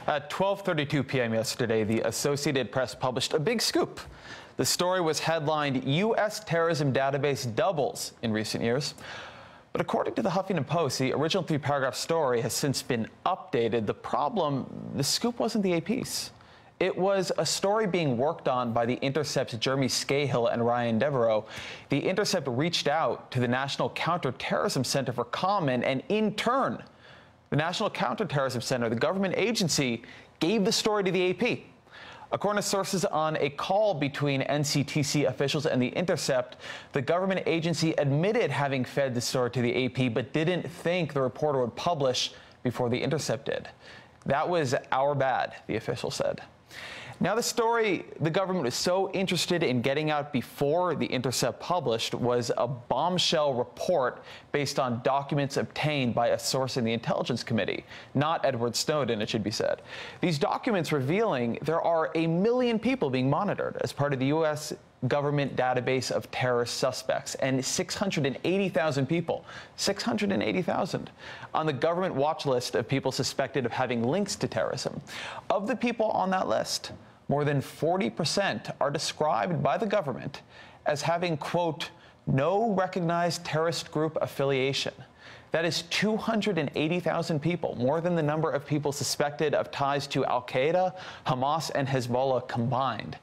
At 12:32 p.m. yesterday, the Associated Press published a big scoop. The story was headlined, U.S. terrorism database doubles in recent years. But according to the Huffington Post, the original three-paragraph story has since been updated. The problem, the scoop wasn't the AP's. It was a story being worked on by the Intercept's Jeremy Scahill and Ryan Devereaux. The Intercept reached out to the National Counterterrorism Center for comment, and in turn, the National Counterterrorism Center, the government agency, gave the story to the AP. According to sources on a call between NCTC officials and the Intercept, the government agency admitted having fed the story to the AP, but didn't think the reporter would publish before the Intercept did. That was our bad, the official said. Now, the story the government was so interested in getting out before the Intercept published was a bombshell report based on documents obtained by a source in the Intelligence Committee, not Edward Snowden, it should be said. These documents revealing there are 1 million people being monitored as part of the U.S. government database of terrorist suspects, and 680,000 people, 680,000, on the government watch list of people suspected of having links to terrorism. Of the people on that list, more than 40% are described by the government as having, quote, no recognized terrorist group affiliation. That is 280,000 people, more than the number of people suspected of ties to al-Qaeda, Hamas, and Hezbollah combined.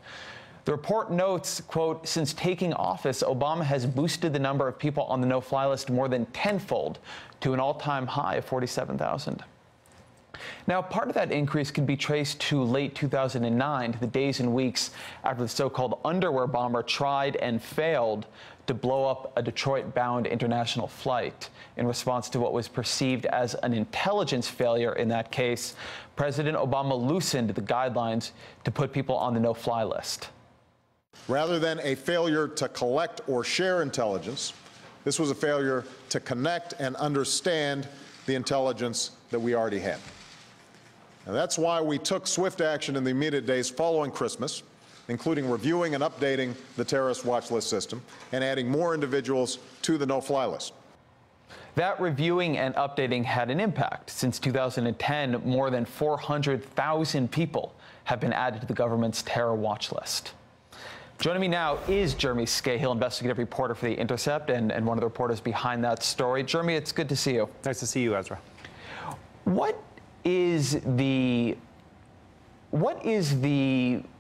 The report notes, quote, since taking office, Obama has boosted the number of people on the no-fly list more than tenfold to an all-time high of 47,000. Now, part of that increase can be traced to late 2009, to the days and weeks after the so-called underwear bomber tried and failed to blow up a Detroit-bound international flight. In response to what was perceived as an intelligence failure in that case, President Obama loosened the guidelines to put people on the no-fly list. Rather than a failure to collect or share intelligence, this was a failure to connect and understand the intelligence that we already had. And that's why we took swift action in the immediate days following Christmas, including reviewing and updating the terrorist watch list system and adding more individuals to the no-fly list. That reviewing and updating had an impact. Since 2010, more than 400,000 people have been added to the government's terror watch list. Joining me now is Jeremy Scahill, investigative reporter for The Intercept and one of the reporters behind that story. Jeremy, it's good to see you. Nice to see you, Ezra. What is the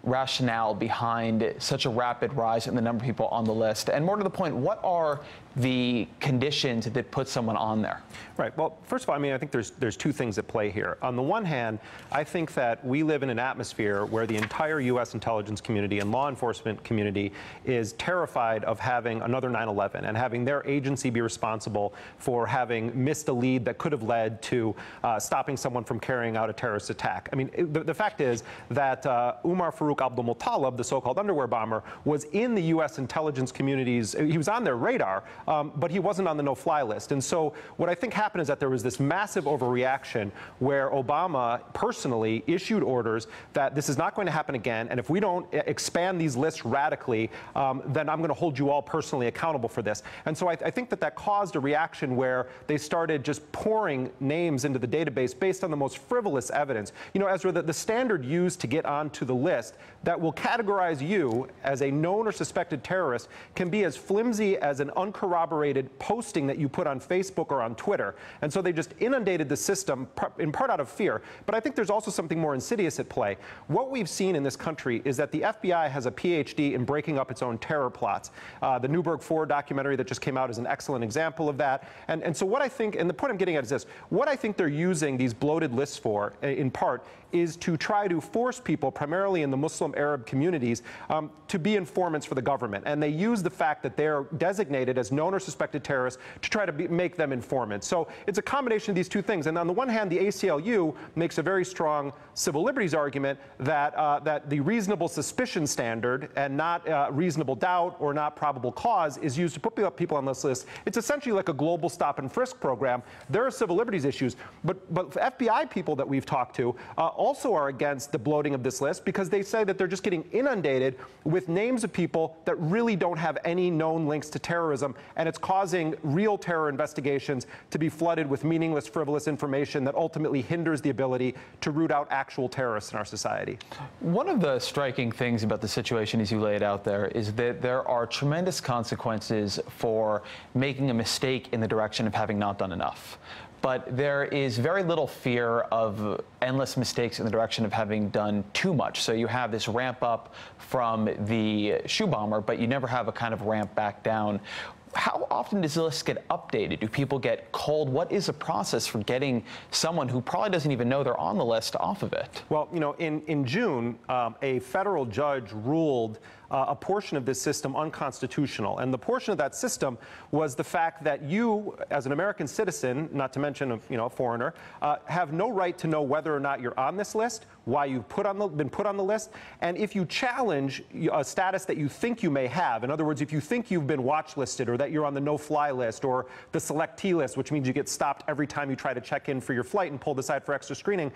rationale behind such a rapid rise in the number of people on the list? And more to the point, what are the conditions that put someone on there? Right. Well, first of all, I think there's two things at play here. On the one hand, I think that we live in an atmosphere where the entire U.S. intelligence community and law enforcement community is terrified of having another 9/11 and having their agency be responsible for having missed a lead that could have led to stopping someone from carrying out a terrorist attack. The fact is that Umar Farouk Abdul-Muttalib, the so-called underwear bomber, was in the U.S. intelligence communities. He was on their radar, but he wasn't on the no-fly list. And so what I think happened is that there was this massive overreaction where Obama personally issued orders that this is not going to happen again, and if we don't expand these lists radically, then I'm going to hold you all personally accountable for this. And so I think that caused a reaction where they started just pouring names into the database based on the most frivolous evidence. You know, Ezra, the standard used to get onto the list that will categorize you as a known or suspected terrorist can be as flimsy as an uncorroborated posting that you put on Facebook or on Twitter. And so they just inundated the system, in part out of fear. But I think there's also something more insidious at play. What we've seen in this country is that the FBI has a PhD in breaking up its own terror plots. The Newburgh 4 documentary that just came out is an excellent example of that. And so what I think, and the point I'm getting at is this, what I think they're using these bloated lists for, in part, is to try to force people, primarily in the Muslim Arab communities, to be informants for the government. And they use the fact that they're designated as known or suspected terrorists to try to make them informants. So it's a combination of these two things. And on the one hand, the ACLU makes a very strong civil liberties argument that, that the reasonable suspicion standard and not reasonable doubt or not probable cause is used to put people on this list. It's essentially like a global stop and frisk program. There are civil liberties issues, but FBI people that we've talked to also are against the bloating of this list because they say necessarily that they're just getting inundated with names of people that really don't have any known links to terrorism, and it's causing real terror investigations to be flooded with meaningless, frivolous information that ultimately hinders the ability to root out actual terrorists in our society. One of the striking things about the situation as you lay it out there is that there are tremendous consequences for making a mistake in the direction of having not done enough. But there is very little fear of endless mistakes in the direction of having done too much. So you have this ramp up from the shoe bomber, but you never have a kind of ramp back down. How often does the list get updated? Do people get culled? What is the process for getting someone who probably doesn't even know they're on the list off of it? Well, you know, in June, a federal judge ruled a portion of this system unconstitutional. And the portion of that system was the fact that you, as an American citizen, not to mention a foreigner, have no right to know whether or not you're on this list, why you've been put on the list, and if you challenge a status that you think you may have. In other words, if you think you've been watch listed, or that you're on the no-fly list, or the selectee list, which means you get stopped every time you try to check in for your flight and pulled aside for extra screening,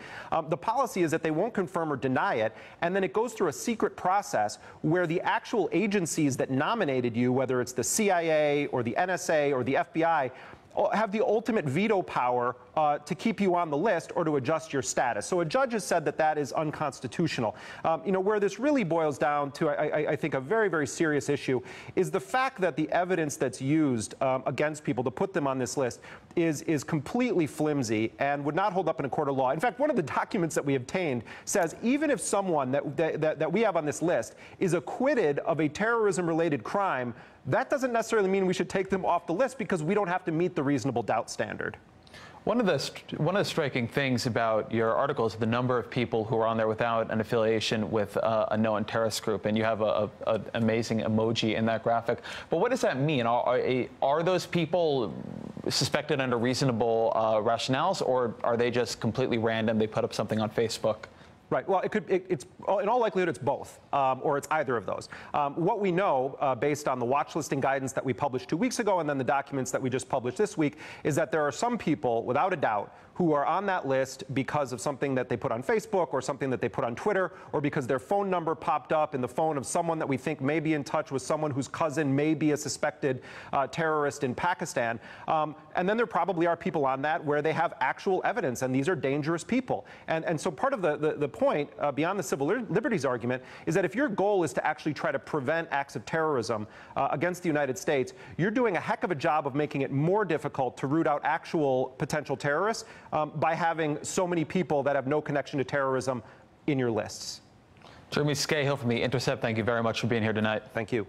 the policy is that they won't confirm or deny it, and then it goes through a secret process where the actual agencies that nominated you, whether it's the CIA or the NSA or the FBI, have the ultimate veto power to keep you on the list or to adjust your status. So a judge has said that that is unconstitutional. You know, where this really boils down to, I think, a very, very serious issue is the fact that the evidence that's used against people to put them on this list is completely flimsy and would not hold up in a court of law. In fact, one of the documents that we obtained says even if someone that we have on this list is acquitted of a terrorism-related crime, that doesn't necessarily mean we should take them off the list because we don't have to meet the reasonable doubt standard. One of the striking things about your article is the number of people who are on there without an affiliation with a known terrorist group, and you have an amazing emoji in that graphic. But what does that mean? Are those people suspected under reasonable rationales, or are they just completely random? They put up something on Facebook? Right. Well, it's in all likelihood it's both, or it's either of those. What we know, based on the watch listing guidance that we published 2 weeks ago and then the documents that we just published this week, is that there are some people, without a doubt, who are on that list because of something that they put on Facebook or something that they put on Twitter, or because their phone number popped up in the phone of someone that we think may be in touch with someone whose cousin may be a suspected terrorist in Pakistan. And then there probably are people on that where they have actual evidence, and these are dangerous people. And so part of the point, beyond the civil liberties argument, is that if your goal is to actually try to prevent acts of terrorism against the United States, you're doing a heck of a job of making it more difficult to root out actual potential terrorists by having so many people that have no connection to terrorism in your lists. Jeremy Scahill from the Intercept, thank you very much for being here tonight. Thank you.